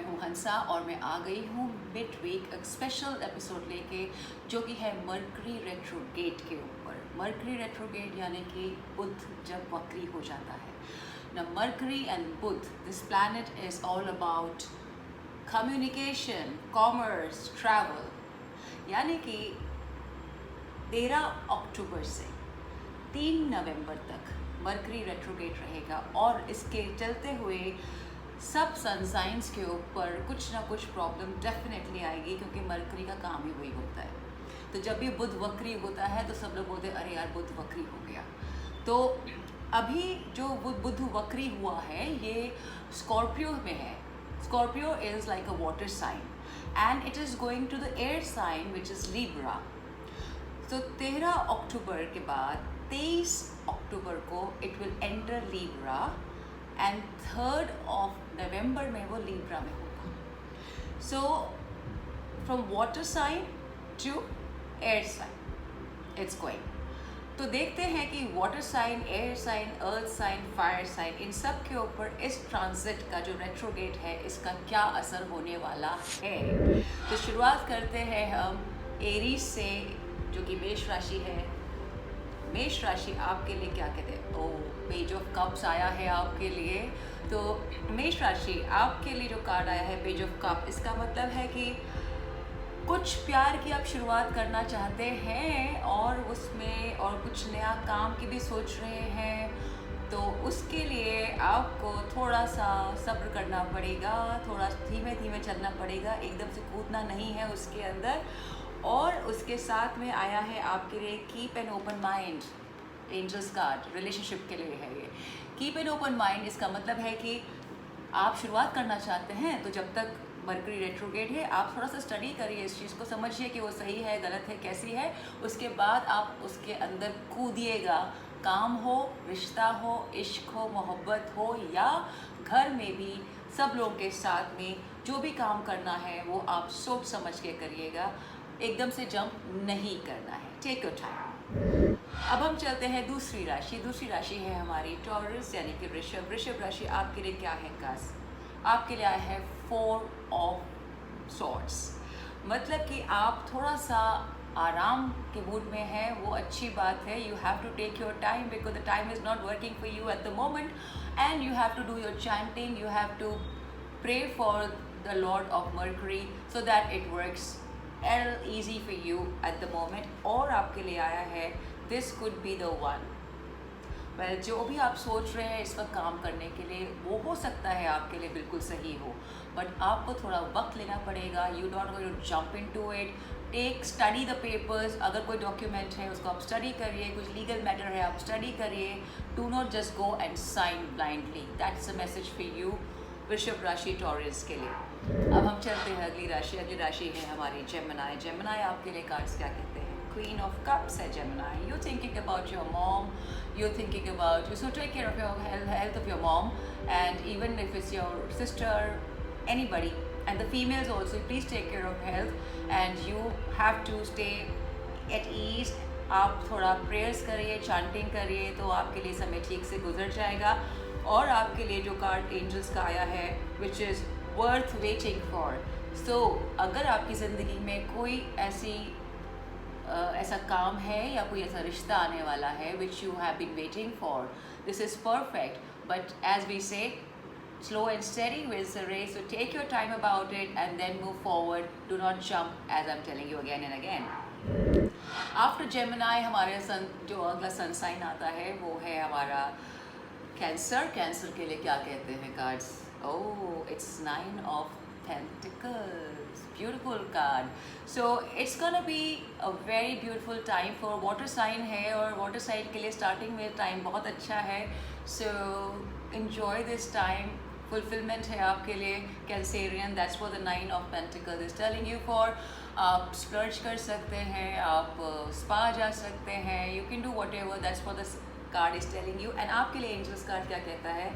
हूँ हंसा और मैं आ गई हूँ मिड वीक एक स्पेशल एपिसोड लेके जो कि है मरकरी रेट्रोगेट के ऊपर। मरकरी रेट्रोगेट यानी कि बुध जब वक्री हो जाता है ना। Mercury and Budh, this planet is all about communication, commerce, travel. यानी कि 13 अक्टूबर से 3 नवंबर तक मरकरी रेट्रोगेट रहेगा और इसके चलते हुए सब सन साइंस के ऊपर कुछ ना कुछ प्रॉब्लम डेफिनेटली आएगी, क्योंकि मरकरी का काम ही वही होता है। तो जब भी बुध वक्री होता है तो सब लोग बोलते हैं अरे यार बुध वक्री हो गया। तो अभी जो बुध वक्री हुआ है ये स्कॉर्पियो में है। Scorpio is like a water sign and it is going to the air sign which is Libra. तो 13 अक्टूबर के बाद 23 अक्टूबर को it will enter Libra and 3rd of November में वो लिब्रा में होगा। So from water sign to air sign it's going. तो देखते हैं कि water sign, air sign, earth sign, fire sign, इन सब के ऊपर इस ट्रांजिट का जो रेट्रोगेट है इसका क्या असर होने वाला है। तो शुरुआत करते हैं हम एरीज से, जो कि मेष राशि है। मेष राशि आपके लिए क्या कहते हैं? ओ, पेज ऑफ कप्स आया है आपके लिए। तो मेष राशि आपके लिए जो कार्ड आया है पेज ऑफ कप, इसका मतलब है कि कुछ प्यार की आप शुरुआत करना चाहते हैं और उसमें और कुछ नया काम की भी सोच रहे हैं। तो उसके लिए आपको थोड़ा सा सब्र करना पड़ेगा, थोड़ा धीमे धीमे चलना पड़ेगा, एकदम से कूदना नहीं है उसके अंदर। और उसके साथ में आया है आपके लिए keep an open mind. Angels card relationship के लिए है ये। कीप एन ओपन माइंड, इसका मतलब है कि आप शुरुआत करना चाहते हैं तो जब तक मरकरी रेट्रोगेट है आप थोड़ा सा स्टडी करिए, इस चीज़ को समझिए कि वो सही है, गलत है, कैसी है। उसके बाद आप उसके अंदर कूदिएगा। काम हो, रिश्ता हो, इश्क हो, मोहब्बत हो, या घर में भी सब लोगों के साथ में जो भी काम करना है वो आप सोच समझ के करिएगा। एकदम से जंप नहीं करना है। Take your time. अब हम चलते हैं दूसरी राशि। दूसरी राशि है हमारी टॉरस यानी कि वृषभ। वृषभ राशि आपके लिए क्या है खास? आपके लिए आया है 4 of swords। मतलब कि आप थोड़ा सा आराम के मूड में है, वो अच्छी बात है। You have to take your time because the time is not working for you at the moment and you have to do your chanting, you have to pray for the lord of mercury so that it works easy for you at the moment। और आपके लिए आया है this could be the one। well, जो भी आप सोच रहे हैं इस वक्त काम करने के लिए वो हो सकता है आपके लिए बिल्कुल सही हो, बट आपको थोड़ा वक्त लेना पड़ेगा। You don't going to jump into it. Take study the papers. अगर कोई डॉक्यूमेंट है उसको आप स्टडी करिए, कुछ लीगल मैटर है आप स्टडी करिए। Do not just go and sign blindly. That's a message for you Vrishabh राशि टॉरस के लिए। अब हम चलते हैं अगली राशि। अगली राशि है हमारी जेमिनी। जेमिनी आपके लिए कार्ड्स क्या कहते हैं? क्वीन ऑफ कप्स है Gemini. You thinking about your mom, you thinking about, so take care of your health of your mom and even if it's your sister, anybody and the females also, please take care of health and you have to stay at ease। आप थोड़ा prayers करिए, chanting करिए तो आपके लिए समय ठीक से गुजर जाएगा। और आपके लिए जो कार्ड एंजल्स का आया है which is worth waiting for. So अगर आपकी ज़िंदगी में कोई ऐसा काम है या कोई ऐसा रिश्ता आने वाला है which you have been waiting for, this is perfect. But as we say slow and steady wins the race, so take your time about it and then move forward. Do not jump, as I'm telling you again and again। After Gemini हमारे सन जो अगला sun sign आता है वो है हमारा cancer. Cancer के लिए क्या कहते हैं cards? Oh, it's 9 of Pentacles, beautiful card। So it's gonna be a very beautiful time for water sign है और water sign के लिए starting में time बहुत अच्छा है। So enjoy this time। fulfillment है आपके लिए Cancerian. That's what the 9 of Pentacles is telling you for। आप splurge कर सकते हैं, आप spa जा सकते हैं, you can do whatever, that's what the card is telling you। and आपके लिए angels card क्या कहता है?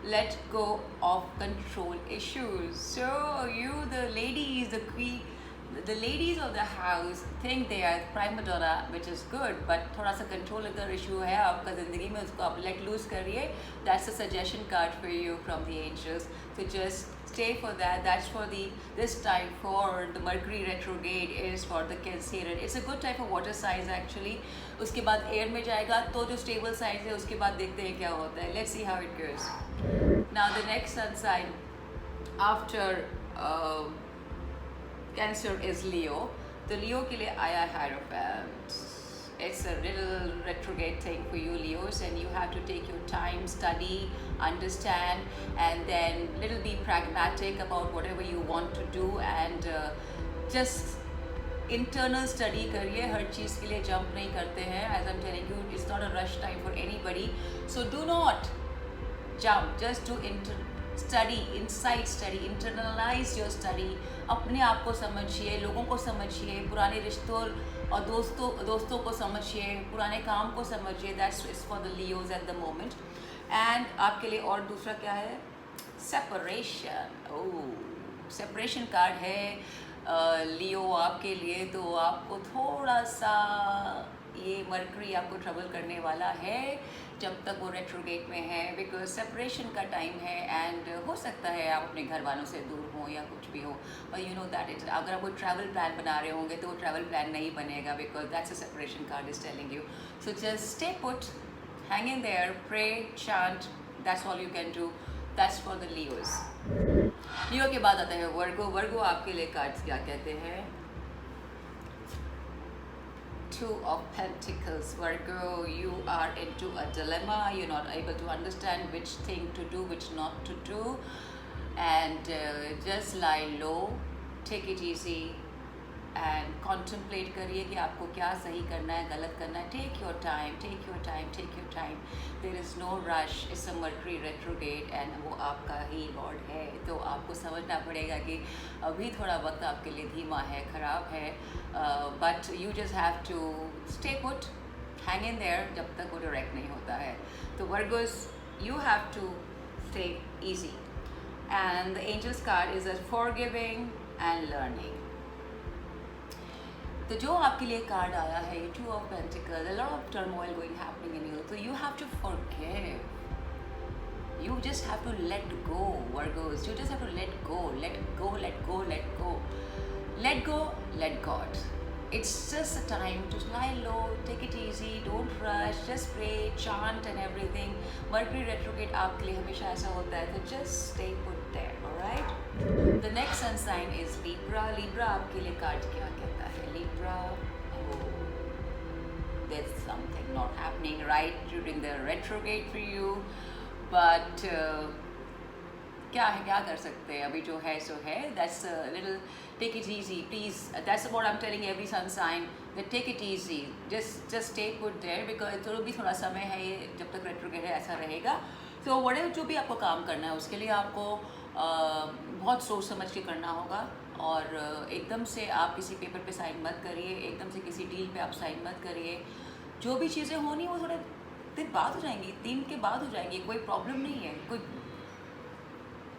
let go of control issues। so you, the ladies, the queen, the ladies of the house think they are prima donna, which is good, but थोड़ा सा control अगर issue है आपका ज़िंदगी में, उसको आप let loose करिए. That's a suggestion card for you from the angels. So just stay for that. That's for this time for the Mercury retrograde is for the Cancerian. It's a good type of water signs actually. उसके बाद air में जाएगा तो जो stable signs है उसके बाद देखते हैं क्या होता है. Let's see how it goes. Now the next sun sign after Cancer is Leo. तो Leo के लिए आया Hierophant. It's a little retrograde thing for you Leos, and you have to take your time, study, understand, and then little be pragmatic about whatever you want to do, and just internal study करिए. हर चीज़ के लिए jump नहीं करते हैं. As I'm telling you, it's not a rush time for anybody. So do not jump. Just do study, inside study, internalize your study. अपने आप को समझिए, लोगों को समझिए, पुराने रिश्तों और दोस्तों को समझिए, पुराने काम को समझिए. That's is for the Leos at the moment. And आपके लिए और दूसरा क्या है? Separation. Separation card है लियो आपके लिए. तो आपको थोड़ा सा ये मरकरी आपको ट्रबल करने वाला है जब तक वो रेट्रोगेट में है, बिकॉज सेपरेशन का टाइम है. एंड हो सकता है आप अपने घर वालों से दूर हों या कुछ भी हो, और यू नो दैट इट. अगर आप कोई ट्रैवल प्लान बना रहे होंगे तो वो ट्रैवल प्लान नहीं बनेगा, because that's a separation card is telling you. So just stay put, hang in there, pray, chant. That's all you can do. That's for the Leos. Leo के बाद आता है वर्गो. वर्गो आपके लिए कार्ड्स क्या कहते हैं? Two of Pentacles. Virgo, you are into a dilemma. You're not able to understand which thing to do, which not to do, and just lie low, take it easy, and contemplate करिए कि आपको क्या सही करना है, गलत करना है. Take your time, take your time, take your time. There is no rush. It's a Mercury retrograde and वो आपका ही लॉर्ड है, तो आपको समझना पड़ेगा कि अभी थोड़ा वक्त आपके लिए धीमा है, ख़राब है, but you just have to stay put, hang in there जब तक वो डायरेक्ट नहीं होता है. तो Virgos, you have to stay easy. And the Angels card is a forgiving and learning. तो जो आपके लिए कार्ड आया है, two of pentacles, a lot of turmoil going happening in you, so you have to forgive. You just have to let go, Virgos. You just have to let go, let go, let go, let go. Let go, let God. It's just a time to lie low, take it easy, don't rush, just pray, chant and everything. Mercury retrograde आपके लिए हमेशा ऐसा होता है, so just stay put there, alright? The next sun sign is Libra. Libra आपके लिए card क्या कहता है? Libra, there's something not happening right during the retrograde for you, but क्या कर सकते हैं, अभी जो है सो है. That's a little, take it easy please. That's what I'm telling every sun sign, that take it easy, just stay put there, because तो भी थोड़ा समय है ये, जब तक retrograde है ऐसा रहेगा. तो whatever जो भी आपको काम करना है उसके लिए आपको बहुत सोच समझ के करना होगा, और एकदम से आप किसी पेपर पे साइन मत करिए, एकदम से किसी डील पे आप साइन मत करिए. जो भी चीज़ें होनी वो थोड़े दिन बाद हो जाएंगी, दिन के बाद हो जाएंगी, कोई प्रॉब्लम नहीं है, कोई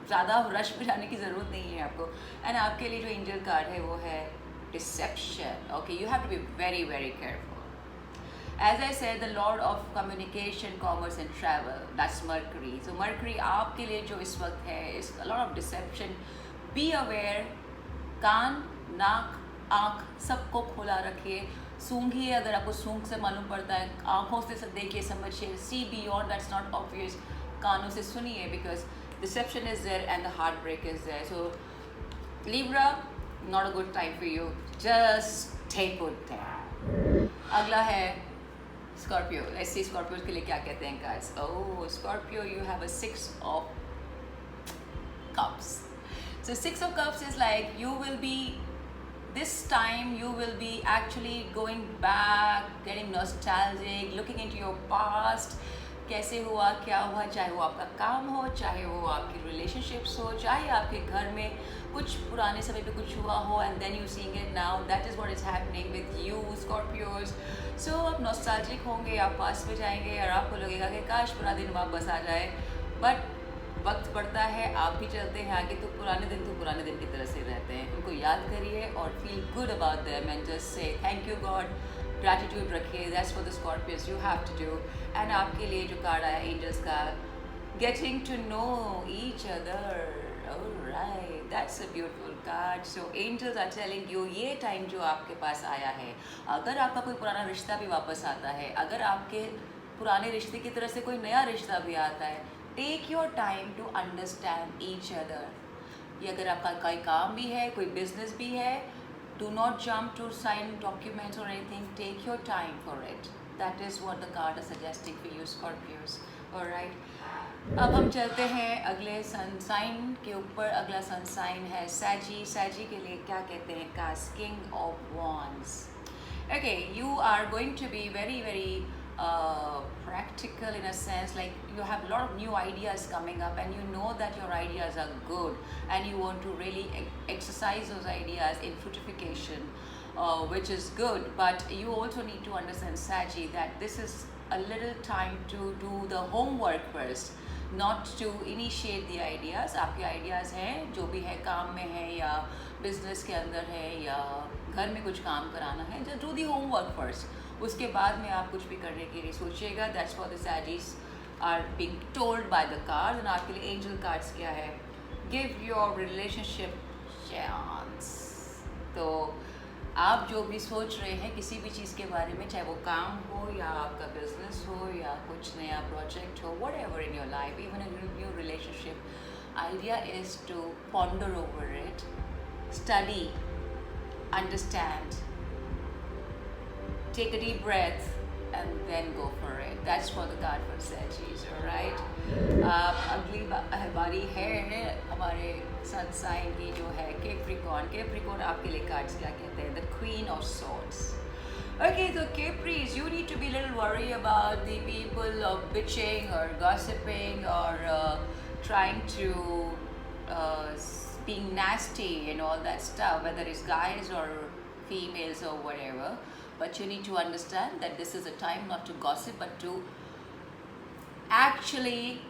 ज़्यादा रश में जाने की ज़रूरत नहीं है आपको. एंड आपके लिए जो एंजल कार्ड है वो है deception. Okay, you have to be very very careful. As I said, the Lord of Communication, Commerce and Travel, that's Mercury. So Mercury आपके लिए जो इस वक्त है, is a lot of deception. Be aware. कान, नाक, आँख सबको खुला रखिए. सूंघिए अगर आपको सूंघ से मालूम पड़ता है, आँखों से सब देखिए, समझिए. See beyond, that's not obvious. कानों से सुनिए, because deception is there and the heartbreak is there. So Libra, not a good time for you. Just stay put there. अगला है Scorpio. Let's see Scorpio के लिए क्या कहते हैं guys. Oh, Scorpio, you have a 6 of Cups. So 6 of Cups is like you will be, this time you will be actually going back, getting nostalgic, looking into your past. कैसे हुआ, क्या हुआ, चाहे वो आपका काम हो, चाहे वो आपकी रिलेशनशिप्स हो, चाहे आपके घर में कुछ पुराने समय पे कुछ हुआ हो, and then you seeing it now. That is what is happening with you, Scorpios. So आप नॉस्टैल्जिक होंगे, आप पास में जाएंगे और आपको लगेगा कि काश पूरा दिन वापस आ जाए. But वक्त बढ़ता है, आप भी चलते हैं आगे, तो पुराने दिन की तरह से रहते हैं। उनको याद करिए और feel good about them and just say thank you God, gratitude रखिए, that's for the Scorpions, you have to do. And आपके लिए जो कार्ड आया एंजल्स का, getting to know each other, alright, that's a beautiful card. So angels are telling you ये time जो आपके पास आया है, अगर आपका कोई पुराना रिश्ता भी वापस आता है, अगर आपके पुराने रिश्ते की तरह से कोई नया रिश्ता भी आता है, take your time to understand each other. ये अगर आपका कोई काम भी है, कोई बिजनेस भी है, do not jump to sign documents और anything, take your time for it. That is what the card is suggesting for you Scorpios, alright. अब हम चलते हैं अगले सन साइन के ऊपर। अगला सन साइन है सैजी। सैजी के लिए क्या कहते हैं cards, king of wands. Okay, you are going to be very very practical in a sense, like you have a lot of new ideas coming up and you know that your ideas are good and you want to really exercise those ideas in fruitification, which is good, but you also need to understand Saji that this is a little time to do the homework first, not to initiate the ideas. आपके ideas हैं जो भी है, काम में है या business के अंदर है या घर में कुछ काम कराना है, just do the homework first. उसके बाद में आप कुछ भी करने के लिए सोचिएगा। दैट्स फॉर द सैजीज are being told by the cards. And आपके लिए एंजल कार्ड्स क्या है, गिव योर रिलेशनशिप चांस। तो आप जो भी सोच रहे हैं किसी भी चीज़ के बारे में, चाहे वो काम हो या आपका बिजनेस हो या कुछ नया प्रोजेक्ट हो, whatever in your life, even in new relationship, idea is to ponder over it, study, understand, take a deep breath and then go for it. That's for the card for Sagittarius, alright? अगली बारी है हमारे sun sign की जो है Capricorn. Capricorn आपके लिए cards क्या कहते हैं, the queen of swords. Okay, so Capris, you need to be a little worried about the people of bitching or gossiping or trying to being nasty and all that stuff, whether it's guys or females or whatever. But you need to understand that this is a time not to gossip, but to actually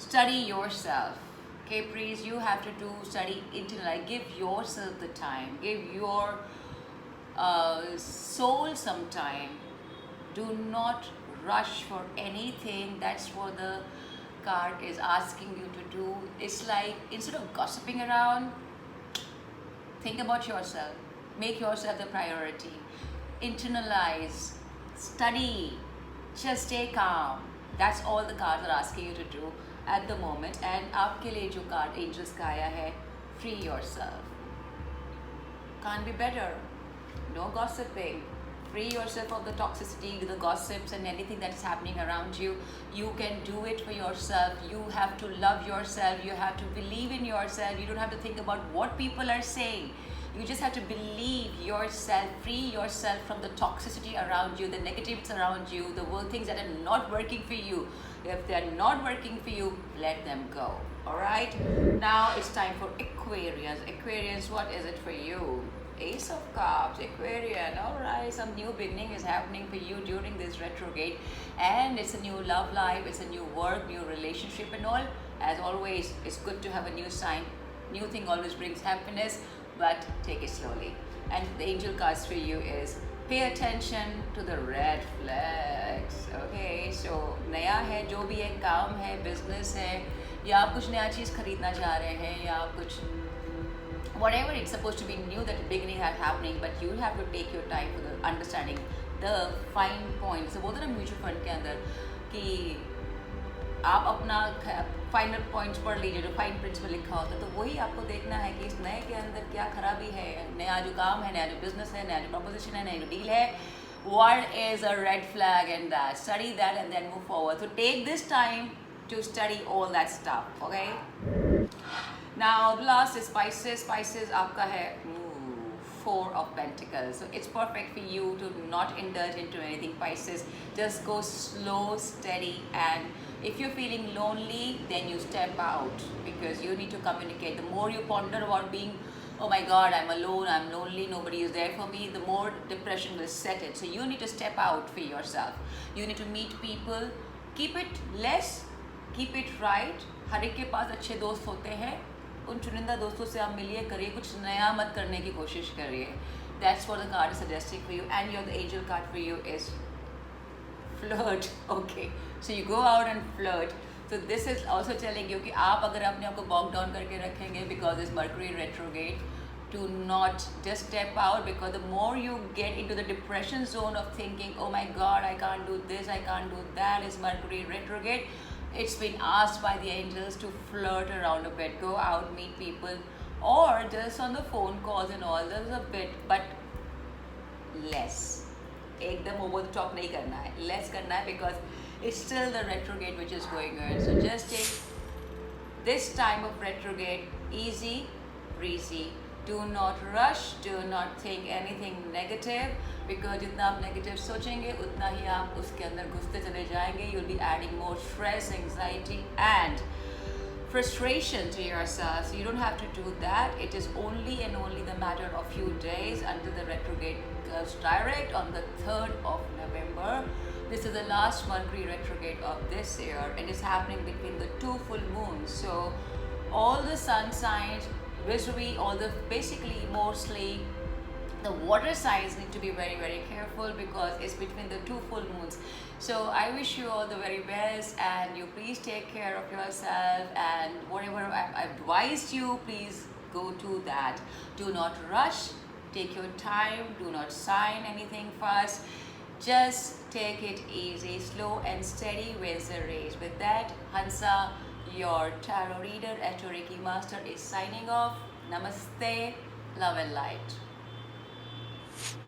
study yourself. Capris, you have to study internally. Give yourself the time. Give your soul some time. Do not rush for anything. That's what the card is asking you to do. It's like, instead of gossiping around, think about yourself. Make yourself the priority. Internalize, study, just stay calm. That's all the cards are asking you to do at the moment. And आपके लिए जो card angels का आया है, free yourself. Can't be better. No gossiping. Free yourself of the toxicity, the gossips and anything that's happening around you. You can do it for yourself. You have to love yourself. You have to believe in yourself. You don't have to think about what people are saying. You just have to believe yourself, free yourself from the toxicity around you, the negatives around you, the things that are not working for you. If they are not working for you, let them go. Alright? Now it's time for Aquarius. Aquarius, what is it for you? Ace of Cups, Aquarian. Alright, some new beginning is happening for you during this retrograde. And it's a new love life, it's a new work, new relationship and all. As always, it's good to have a new sign. New thing always brings happiness. But take it slowly. And the angel cards for you is pay attention to the red flags. Okay, so नया है, जो भी है, काम है, business है, या आप कुछ नया चीज़ खरीदना चाह रहे हैं, या आप कुछ whatever, it's supposed to be new, that beginning is happening, but you have to take your time for the understanding the fine points. So बोलते हैं ना म्यूचुअल फंड के अंदर कि आप अपना फाइनल पॉइंट्स पढ़ लीजिए, जो फाइन प्रिंट्स में लिखा होता है, तो वही आपको देखना है कि इस नए के अंदर क्या खराबी है, नया जो काम है, नया जो बिजनेस है, नया जो प्रपोजिशन है, नया जो डील है, what is a red flag in that. Study that and then move forward. So take this time to study all that stuff, okay? Now the last is Pisces. Pisces आपका है Four of Pentacles. So it's perfect for you to not indulge into anything, Pisces. Just go slow, steady, and if you're feeling lonely, then you step out, because you need to communicate. The more you ponder about being, oh my God, I'm alone, I'm lonely, nobody is there for me, the more depression will set in. So you need to step out for yourself. You need to meet people. Keep it less, keep it right. हर एक के पास अच्छे दोस्त होते हैं, उन चुनिंदा दोस्तों से आप मिलिए, करिए, कुछ नया मत करने की कोशिश करिए। That's what the card is suggesting for you, and your the angel card for you is flirt. Okay, so you go out and flirt. तो this is also telling you कि आप अगर अपने आप को बॉक डाउन करके रखेंगे because is mercury retrograde, do not just step out, because the more you get into the depression zone of thinking, oh my god, I can't do this, I can't do that, is Mercury retrograde. It's been asked by the angels to flirt around a bit, go out, meet people, or just on the phone calls and all, there's a bit, but less. एकदम over the top नहीं करना है, less करना है, because it's still the retrograde which is going on. So just take this time of retrograde easy breezy. Do not rush, do not think anything negative, because जितना आप negative सोचेंगे उतना ही आप उसके अंदर घुसते चले जाएंगे. You'll be adding more stress, anxiety and frustration to yourself. So you don't have to do that. It is only and only the matter of few days until the retrograde goes direct on the 3rd of November. This is the last Mercury retrograde of this year. It is happening between the 2 full moons. So all the sun signs, visibly, all the basically mostly the water signs need to be very very careful, because it's between the 2 full moons. So I wish you all the very best, and you please take care of yourself, and whatever I've advised you, please go to that. Do not rush, take your time, do not sign anything fast, just take it easy, slow and steady wins the race. With that, Hansa, your tarot reader at your Reiki Master, is signing off. Namaste, love and light.